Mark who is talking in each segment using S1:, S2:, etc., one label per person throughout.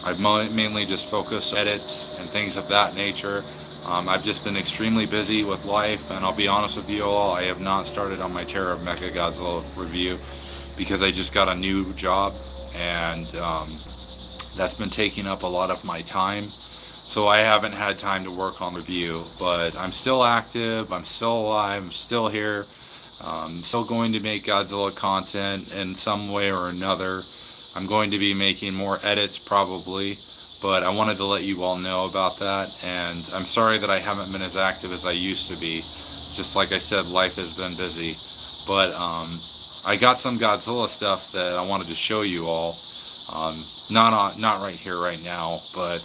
S1: I've mainly just focused on edits and things of that nature. I've just been extremely busy with life, and I'll be honest with you all, I have not started on my Terror of Mechagodzilla review because I just got a new job, and that's been taking up a lot of my time. So I haven't had time to work on the review, but I'm still active, I'm still alive, I'm still here. Still going to make Godzilla content in some way or another. I'm going to be making more edits probably, but I wanted to let you all know about that. And I'm sorry that I haven't been as active as I used to be. Just like I said, life has been busy. But I got some Godzilla stuff that I wanted to show you all. Not right here, right now, but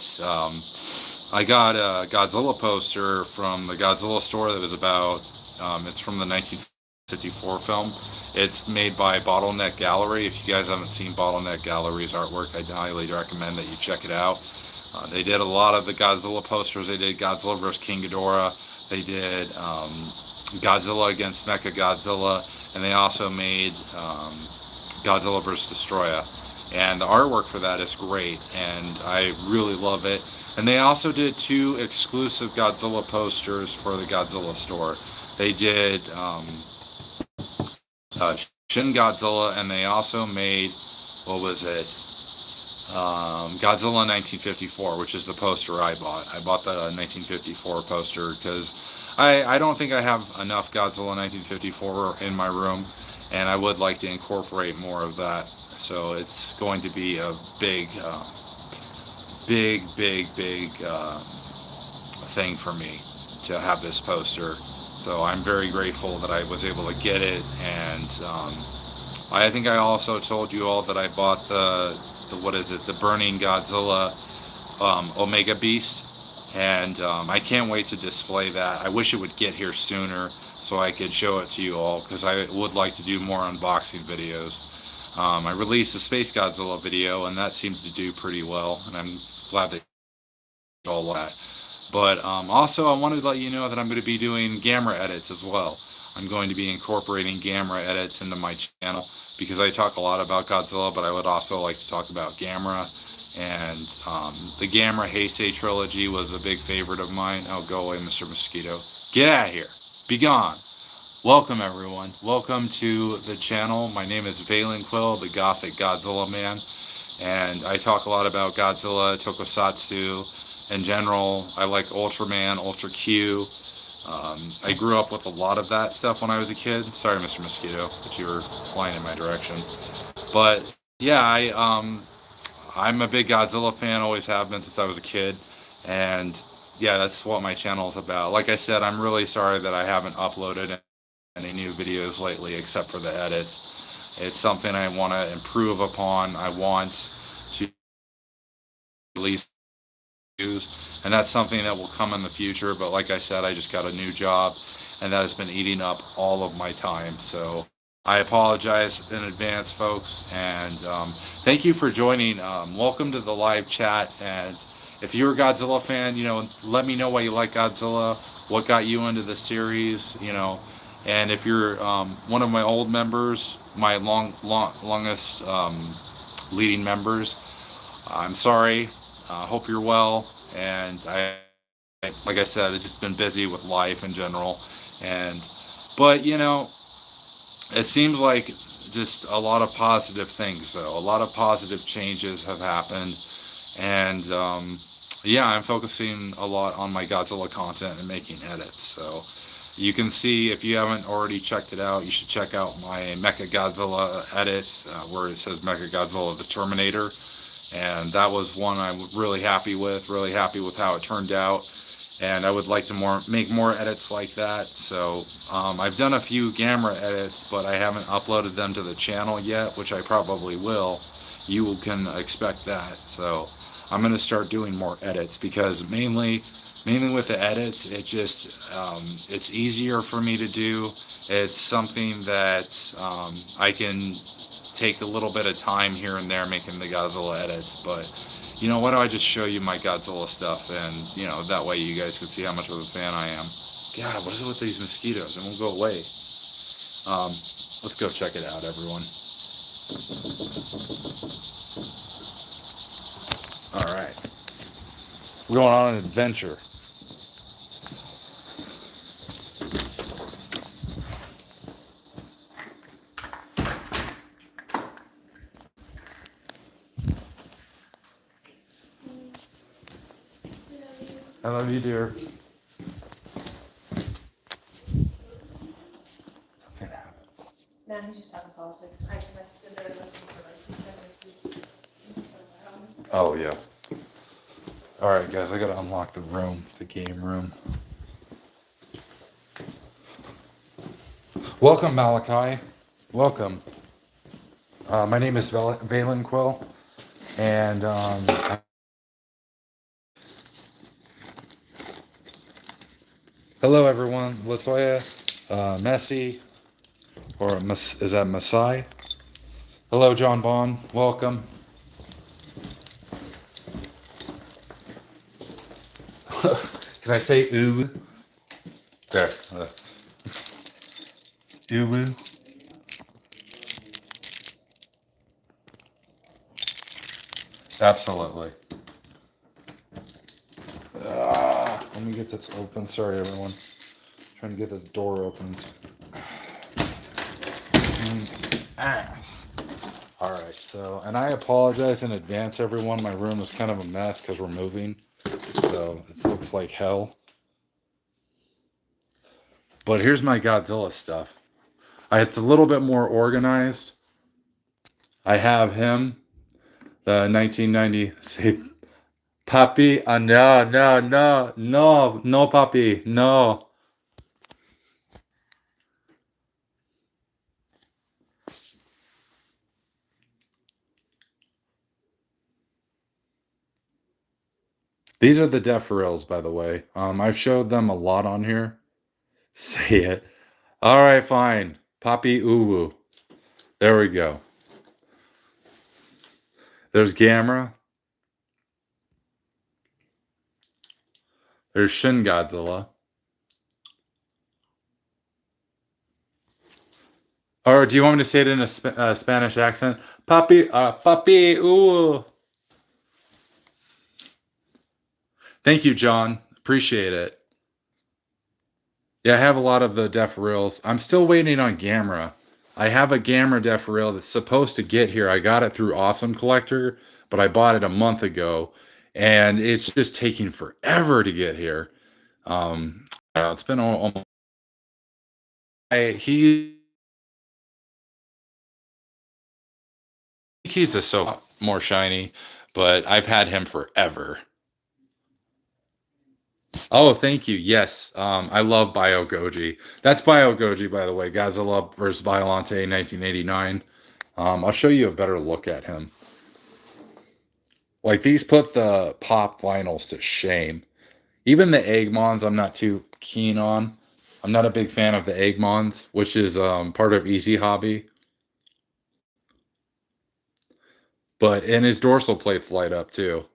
S1: I got a Godzilla poster from the Godzilla store that was about. It's from the 1954 film. It's made by Bottleneck Gallery. If you guys haven't seen Bottleneck Gallery's artwork, I highly recommend that you check it out. They did a lot of the Godzilla posters. They did Godzilla vs. King Ghidorah. They did Godzilla against Mechagodzilla, and they also made Godzilla vs. Destroya. And the artwork for that is great, and I really love it. And they also did 2 exclusive Godzilla posters for the Godzilla store. They did Shin Godzilla, and they also made, what was it? Godzilla 1954, which is the poster I bought. I bought the 1954 poster because I don't think I have enough Godzilla 1954 in my room, and I would like to incorporate more of that. So it's going to be a big thing for me to have this poster. So I'm very grateful that I was able to get it, and I think I also told you all that I bought the what is it, the Burning Godzilla Omega Beast, and I can't wait to display that. I wish it would get here sooner so I could show it to you all, because I would like to do more unboxing videos. I released the Space Godzilla video, and that seems to do pretty well, and I'm glad that all that. But also, I wanted to let you know that I'm going to be doing Gamera edits as well. I'm going to be incorporating Gamera edits into my channel because I talk a lot about Godzilla, but I would also like to talk about Gamera. And the Gamera Heisei trilogy was a big favorite of mine. Oh, go away, Mr. Mosquito. Get out of here. Be gone. Welcome, everyone. Welcome to the channel. My name is Valen Quill, the Gothic Godzilla Man. And I talk a lot about Godzilla, Tokusatsu. In general, I like Ultraman, Ultra Q. I grew up with a lot of that stuff when I was a kid. Sorry, Mr. Mosquito, that you were flying in my direction. But yeah, I'm a big Godzilla fan, always have been since I was a kid. And yeah, that's what my channel is about. Like I said, I'm really sorry that I haven't uploaded any new videos lately except for the edits. It's something I want to improve upon. I want to release, and that's something that will come in the future. But like I said, I just got a new job, and that has been eating up all of my time. So I apologize in advance, folks, and thank you for joining. Welcome to the live chat, and if you're a Godzilla fan, let me know why you like Godzilla, what got you into the series, and if you're one of my old members, my longest leading members, I'm sorry. Hope you're well, and like I said, I've just been busy with life in general, but it seems like just a lot of positive things, though. A lot of positive changes have happened, and yeah, I'm focusing a lot on my Godzilla content and making edits. So you can see, if you haven't already checked it out, you should check out my Mechagodzilla edit where it says Mechagodzilla the Terminator. And that was one I'm really happy with how it turned out. And I would like to make more edits like that. So I've done a few Gamera edits, but I haven't uploaded them to the channel yet, which I probably will. You can expect that. So I'm going to start doing more edits because mainly with the edits, it's easier for me to do. It's something that I can take a little bit of time here and there making the Godzilla edits, but why don't I just show you my Godzilla stuff, and that way you guys can see how much of a fan I am. God, what is it with these mosquitoes? It won't go away. Let's go check it out, everyone. All right. We're going on an adventure. I love you, dear. Something happened.
S2: No, he's just talking politics. I stood there listening for like 2 seconds. He's so loud.
S1: Oh, yeah. All right, guys, I gotta unlock the room, the game room. Welcome, Malachi. Welcome. My name is Valen Quill, and hello, everyone. Latoya, Messi, or is that Masai? Hello, John Bond. Welcome. Can I say ooh? There. Ooh. Absolutely. Let me get this open. Sorry, everyone. Trying to get this door opened. Ass. All right. So, and I apologize in advance, everyone. My room is kind of a mess because we're moving, so it looks like hell. But here's my Godzilla stuff. It's a little bit more organized. I have him, the 1990. Say, Papi. No, no, no, no, no, Papi, no. These are the deaf rails, by the way. I've showed them a lot on here. Say it. All right, fine. Papi Uwu. There we go. There's Gamera. There's Shin Godzilla. Or do you want me to say it in a Spanish accent? Papi, Papi Uwu. Thank you, John. Appreciate it. Yeah, I have a lot of the deaf reels. I'm still waiting on Gamera. I have a Gamera deaf reel that's supposed to get here. I got it through Awesome Collector, but I bought it a month ago, and it's just taking forever to get here. It's been almost. He's a so more shiny, but I've had him forever. Oh, thank you. Yes, I love Bio Goji. That's Bio Goji, by the way. Godzilla versus Biollante, 1989. I'll show you a better look at him. Like these put the pop vinyls to shame. Even the Eggmons, I'm not too keen on. I'm not a big fan of the Eggmons, which is part of Easy Hobby. But and his dorsal plates light up too.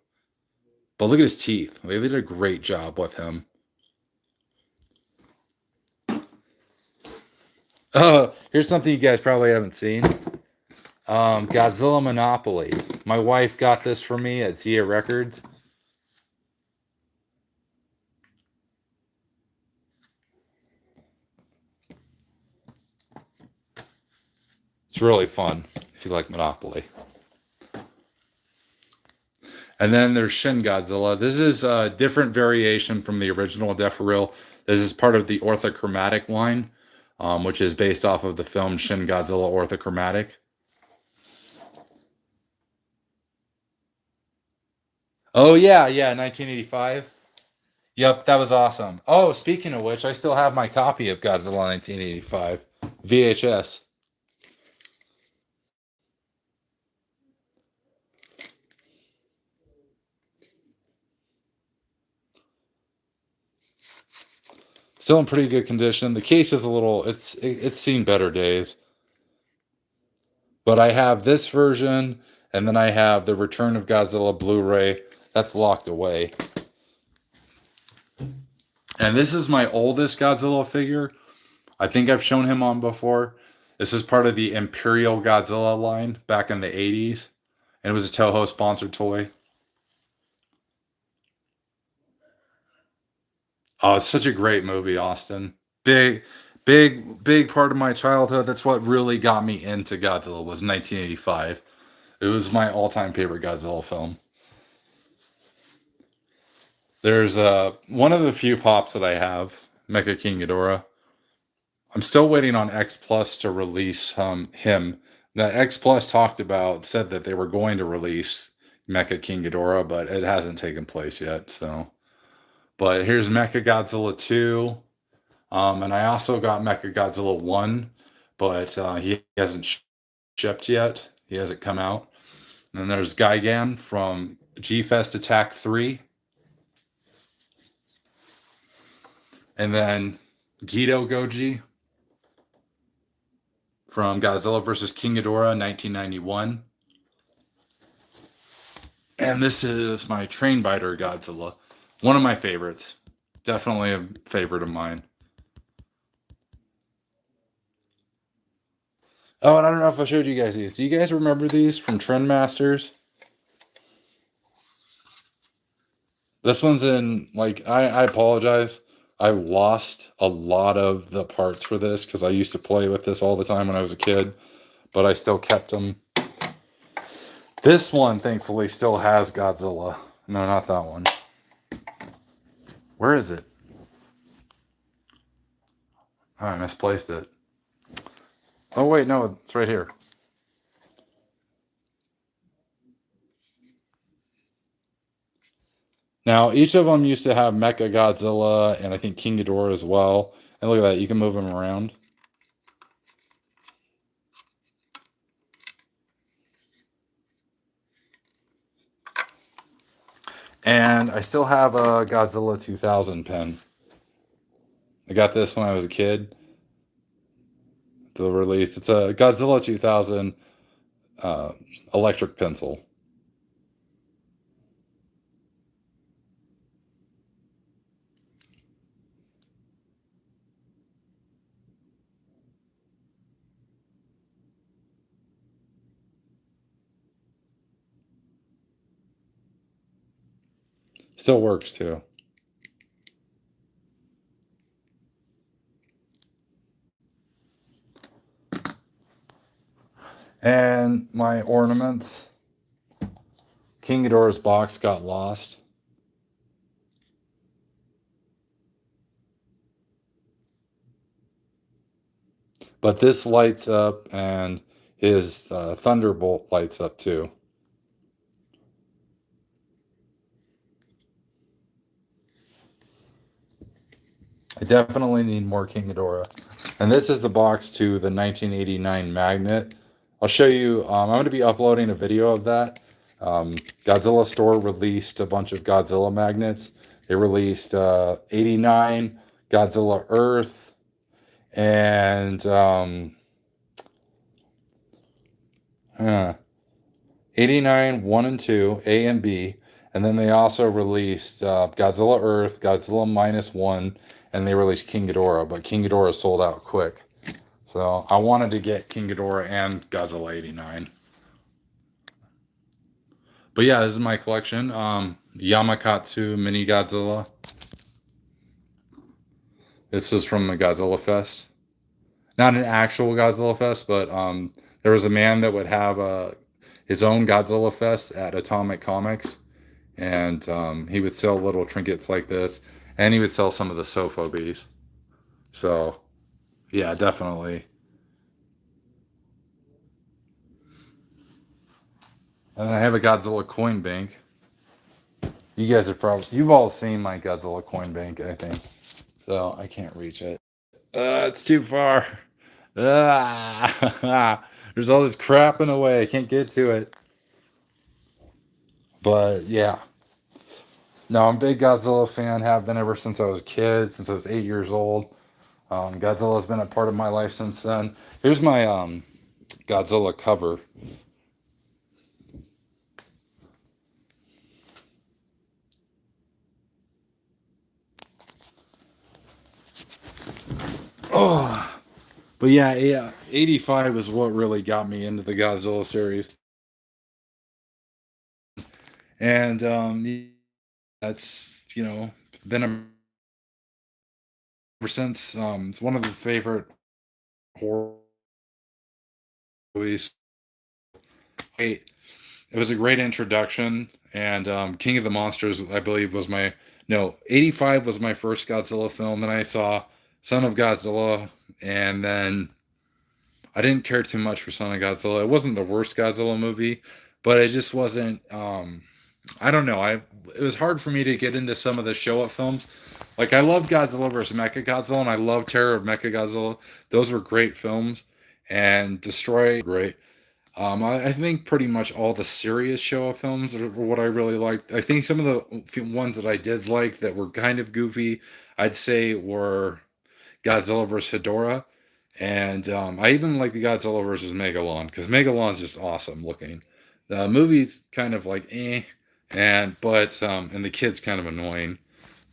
S1: But look at his teeth. They did a great job with him. Oh, here's something you guys probably haven't seen. Godzilla Monopoly. My wife got this for me at Zia Records. It's really fun if you like Monopoly. And then there's Shin Godzilla. This is a different variation from the original Deferil. This is part of the orthochromatic line, which is based off of the film Shin Godzilla Orthochromatic. Oh, yeah, yeah, 1985. Yep, that was awesome. Oh, speaking of which, I still have my copy of Godzilla 1985 VHS. Still in pretty good condition. The case is a little, it's seen better days. But I have this version, and then I have the Return of Godzilla Blu-ray. That's locked away. And this is my oldest Godzilla figure. I think I've shown him on before. This is part of the Imperial Godzilla line back in the 80s. And it was a Toho sponsored toy. Oh, it's such a great movie, Austin. Big, big part of my childhood. That's what really got me into Godzilla was 1985. It was my all-time favorite Godzilla film. There's one of the few pops that I have, Mecha King Ghidorah. I'm still waiting on X Plus to release him. The X Plus said that they were going to release Mecha King Ghidorah, but it hasn't taken place yet. So, but here's Mecha Godzilla 2. And I also got Mecha Godzilla 1, but he hasn't shipped yet. He hasn't come out. And then there's Gigan from G Fest Attack 3. And then Gedo Goji from Godzilla vs. King Ghidorah 1991. And this is my Train Biter Godzilla. One of my favorites. Definitely a favorite of mine. Oh, and I don't know if I showed you guys these. Do you guys remember these from Trendmasters? This one's in, like, I apologize. I lost a lot of the parts for this because I used to play with this all the time when I was a kid, but I still kept them. This one, thankfully, still has Godzilla. No, not that one. Where is it? Oh, I misplaced it. Oh, wait, no, it's right here. Now, each of them used to have Mecha Godzilla and I think King Ghidorah as well. And look at that, you can move them around. And I still have a Godzilla 2000 pen. I got this when I was a kid. The release. It's a Godzilla 2000 electric pencil. Still works too. And my ornaments. King Ghidorah's box got lost. But this lights up and his Thunderbolt lights up too. I definitely need more King Ghidorah. And this is the box to the 1989 magnet. I'll show you, I'm going to be uploading a video of that. Godzilla Store released a bunch of Godzilla magnets. They released 89, Godzilla Earth, and 89, 1 and 2, A and B. And then they also released Godzilla Earth, Godzilla -1, and they released King Ghidorah, but King Ghidorah sold out quick. So I wanted to get King Ghidorah and Godzilla 89. But yeah, this is my collection. Yamakatsu Mini Godzilla. This was from the Godzilla Fest. Not an actual Godzilla Fest, but there was a man that would have his own Godzilla Fest at Atomic Comics. And he would sell little trinkets like this. And he would sell some of the Sophobies. So, yeah, definitely. And I have a Godzilla coin bank. You guys are you've all seen my Godzilla coin bank, I think. So I can't reach it. It's too far. There's all this crap in the way. I can't get to it. But yeah. No, I'm a big Godzilla fan. Have been ever since I was a kid, since I was 8 years old. Godzilla's been a part of my life since then. Here's my Godzilla cover. Oh, but yeah, 85 is what really got me into the Godzilla series. And that's, been a ever since. It's one of the favorite horror movies. It was a great introduction, and King of the Monsters, I believe, was my no, 85 was my first Godzilla film. Then I saw Son of Godzilla, and then I didn't care too much for Son of Godzilla. It wasn't the worst Godzilla movie, but it just wasn't. I don't know. It was hard for me to get into some of the show up films. Like I love Godzilla versus Mechagodzilla, and I love Terror of Mechagodzilla. Those were great films, and Destroy great. I think pretty much all the serious Showa films are what I really liked. I think some of the ones that I did like that were kind of goofy, I'd say were Godzilla vs. Hedorah, and I even like the Godzilla versus Megalon because Megalon's just awesome looking. The movie's kind of like and the kid's kind of annoying.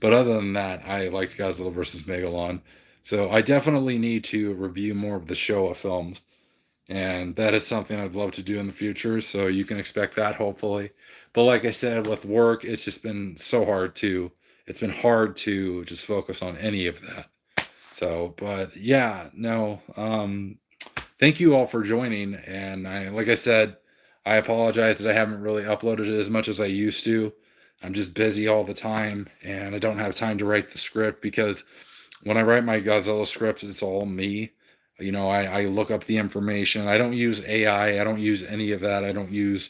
S1: But other than that, I liked Godzilla versus Megalon. So I definitely need to review more of the Showa films, and that is something I'd love to do in the future. So you can expect that hopefully. But like I said, with work, it's just been so hard to. It's been hard to just focus on any of that. So, but yeah, no. Thank you all for joining. And like I said, I apologize that I haven't really uploaded it as much as I used to. I'm just busy all the time, and I don't have time to write the script because when I write my Godzilla scripts, it's all me. I look up the information. I don't use AI. I don't use any of that. I don't use,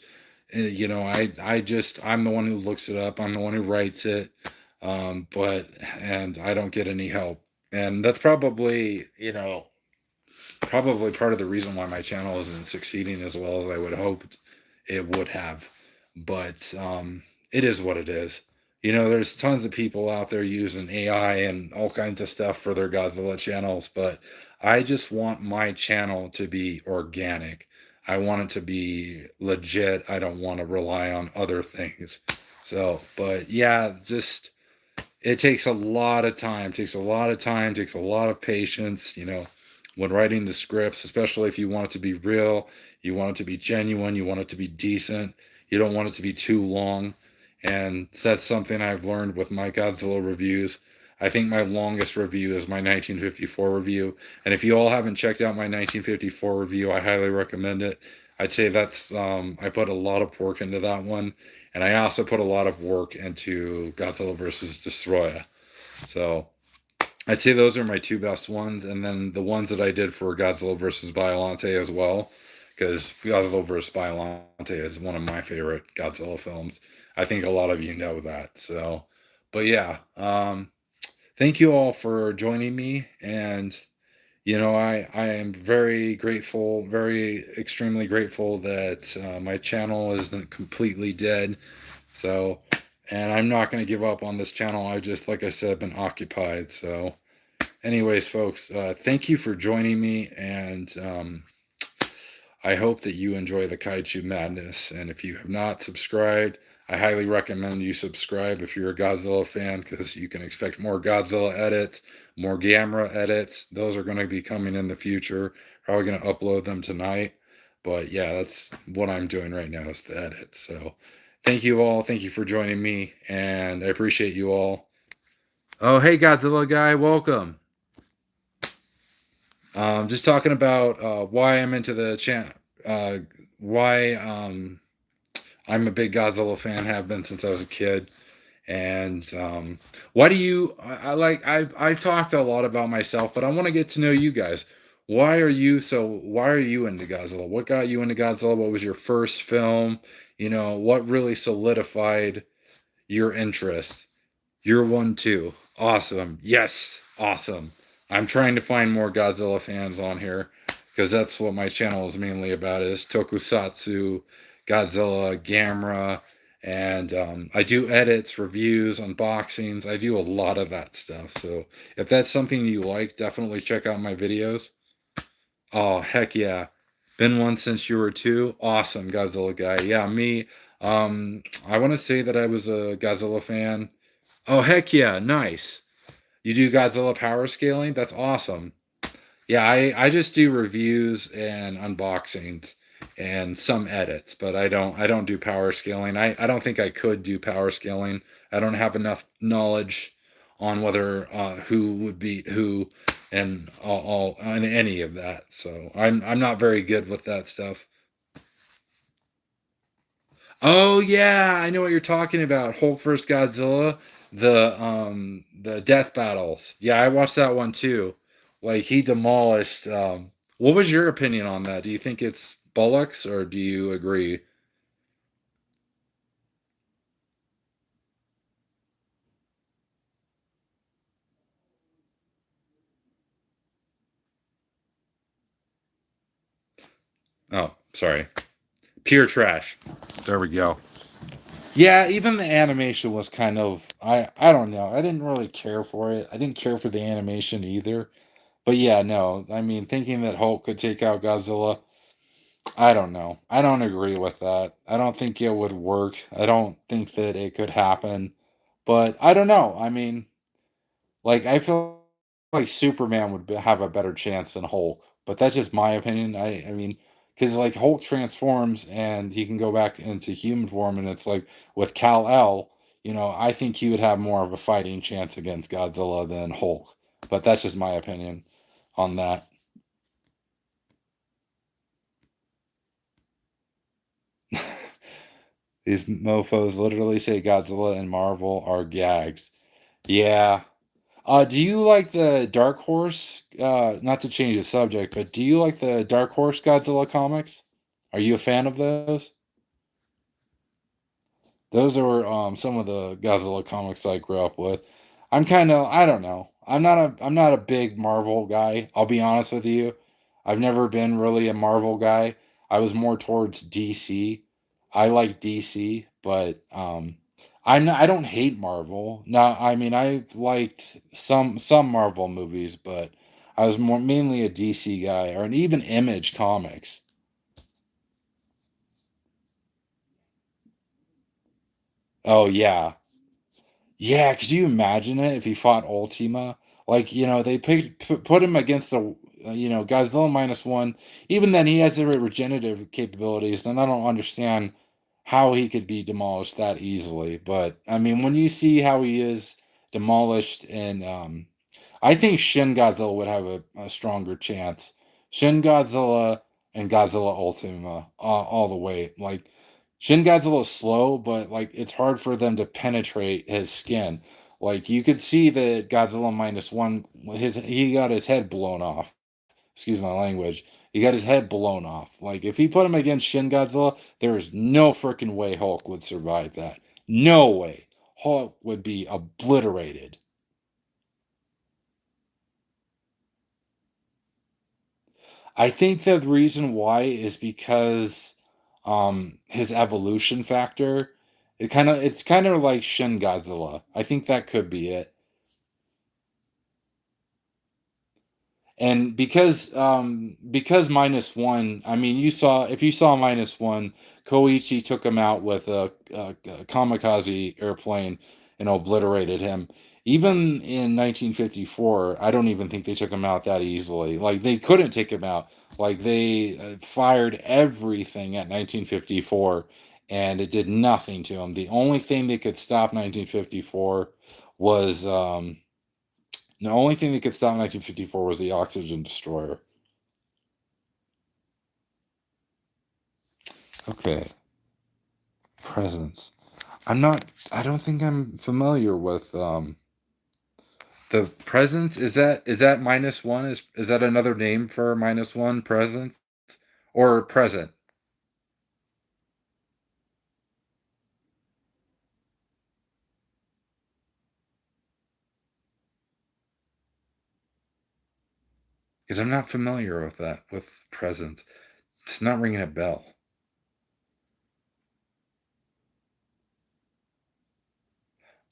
S1: I'm the one who looks it up. I'm the one who writes it. And I don't get any help. And that's probably part of the reason why my channel isn't succeeding as well as I would hope it would have. But it is what it is. There's tons of people out there using AI and all kinds of stuff for their Godzilla channels, but I just want my channel to be organic. I want it to be legit. I don't want to rely on other things. So, but yeah, just it takes a lot of time, takes a lot of time, takes a lot of patience, when writing the scripts, especially if you want it to be real, you want it to be genuine, you want it to be decent, you don't want it to be too long. And that's something I've learned with my Godzilla reviews. I think my longest review is my 1954 review. And if you all haven't checked out my 1954 review, I highly recommend it. I'd say I put a lot of work into that one. And I also put a lot of work into Godzilla versus Destroyer. So I'd say those are my two best ones. And then the ones that I did for Godzilla versus Biollante as well, because Godzilla vs. Biollante is one of my favorite Godzilla films. I think a lot of you know that. So, but yeah, thank you all for joining me. And, I am very grateful, very extremely grateful that my channel isn't completely dead. So, and I'm not going to give up on this channel. I just, like I said, been occupied. So, anyways, folks, thank you for joining me. And, I hope that you enjoy the Kaiju Madness. And if you have not subscribed, I highly recommend you subscribe if you're a Godzilla fan, because you can expect more Godzilla edits, more Gamera edits. Those are going to be coming in the future. Probably going to upload them tonight. But yeah, that's what I'm doing right now is the edits. So thank you all. Thank you for joining me. And I appreciate you all. Oh, hey, Godzilla guy. Welcome. Just talking about why I'm into the channel, why I'm a big Godzilla fan, have been since I was a kid, and why do you? I've talked a lot about myself, but I want to get to know you guys. Why are you into Godzilla? What got you into Godzilla? What was your first film? What really solidified your interest? You're one too. Awesome. Yes. Awesome. I'm trying to find more Godzilla fans on here because that's what my channel is mainly about is Tokusatsu, Godzilla, Gamera, and I do edits, reviews, unboxings. I do a lot of that stuff. So if that's something you like, definitely check out my videos. Oh, heck yeah. Been one since you were two. Awesome, Godzilla guy. Yeah, me. I want to say that I was a Godzilla fan. Oh, heck yeah, nice. You do Godzilla power scaling? That's awesome. Yeah, I just do reviews and unboxings and some edits, but I don't do power scaling. I don't think I could do power scaling. I don't have enough knowledge on whether who would beat who and all on any of that. So I'm not very good with that stuff. Oh yeah, I know what you're talking about. Hulk vs. Godzilla, the death battles. Yeah, I watched that one too. Like he demolished what was your opinion on that? Do you think it's bullocks or do you agree? Oh, sorry. Pure trash. There we go. Yeah, even the animation was kind of I don't know. I didn't really care for it. I didn't care for the animation either. But yeah, no. I mean, thinking that Hulk could take out Godzilla, I don't know. I don't agree with that. I don't think it would work. I don't think that it could happen. But I don't know. I mean, like I feel like Superman would have a better chance than Hulk, but that's just my opinion. I mean, because like Hulk transforms and he can go back into human form, and it's like with Kal El, I think he would have more of a fighting chance against Godzilla than Hulk. But that's just my opinion on that. These mofos literally say Godzilla and Marvel are gags. Yeah. Do you like the Dark Horse? Not to change the subject, but do you like the Dark Horse Godzilla comics? Are you a fan of those? Those are some of the Godzilla comics I grew up with. I don't know. I'm not a big Marvel guy. I'll be honest with you. I've never been really a Marvel guy. I was more towards DC. I like DC, but I don't hate Marvel. No, I mean I've liked some Marvel movies, but I was more mainly a DC guy or an even Image Comics. Oh yeah. Yeah, could you imagine it if he fought Ultima? Like, they put him against Godzilla minus one. Even then, he has the regenerative capabilities, and I don't understand how he could be demolished that easily. But I mean, when you see how he is demolished, and I think Shin Godzilla would have a stronger chance. Shin Godzilla and Godzilla Ultima, all the way. Like Shin Godzilla's slow, but like it's hard for them to penetrate his skin. Like you could see that Godzilla minus one, he got his head blown off. Excuse my language. He got his head blown off. Like if he put him against Shin Godzilla, there is no freaking way Hulk would survive that. No way. Hulk would be obliterated. I think the reason why is because his evolution factor. It's kind of like Shin Godzilla. I think that could be it. And because minus one, I mean, if you saw minus one, Koichi took him out with a kamikaze airplane and obliterated him. Even in 1954, I don't even think they took him out that easily. Like they couldn't take him out. Like they fired everything at 1954, and it did nothing to him. The only thing that could stop 1954 was the only thing that could stop 1954 was the oxygen destroyer. Okay, presence. I'm not. I don't think I'm familiar with the presence. Is that minus one? Is that another name for minus one presence or present? Because I'm not familiar with that with presence. It's not ringing a bell.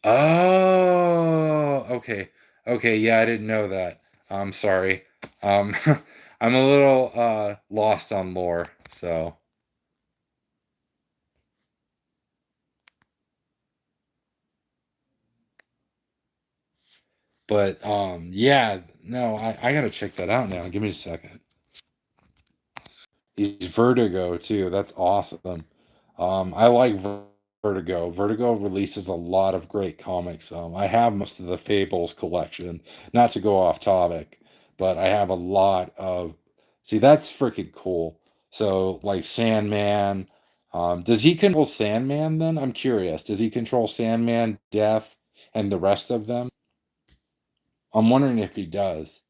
S1: Oh, okay. Okay, yeah, I didn't know that. I'm sorry. Um, I'm a little lost on lore, so but yeah, no, I gotta check that out now. Give me a second. He's Vertigo too. That's awesome. I like Vertigo. Vertigo releases a lot of great comics. I have most of the Fables collection. Not to go off topic, but I have a lot of. See, that's freaking cool. So, like Sandman. Does he control Sandman then? I'm curious. Does he control Sandman, Death, and the rest of them? I'm wondering if he does,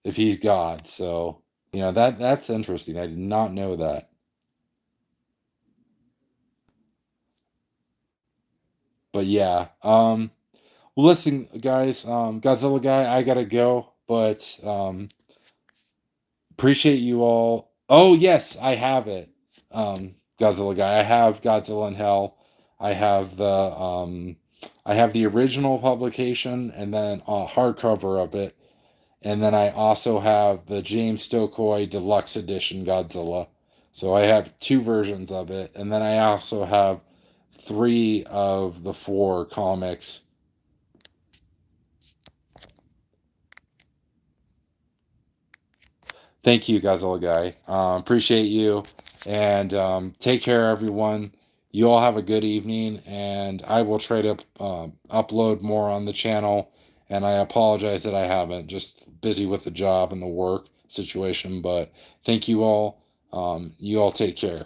S1: if he's God. So, that's interesting. I did not know that. But yeah, well, listen, guys, Godzilla guy, I gotta go, but appreciate you all. Oh yes, I have it. Godzilla guy, I have Godzilla in Hell. I have the original publication and then a hardcover of it, and then I also have the James Stokoi Deluxe Edition Godzilla. So I have two versions of it, and then I also have three of the four comics. Thank you, Godzilla guy. Appreciate you, and take care, everyone. You all have a good evening, and I will try to upload more on the channel. And I apologize that I haven't. Just busy with the job and the work situation, but thank you all. You all take care.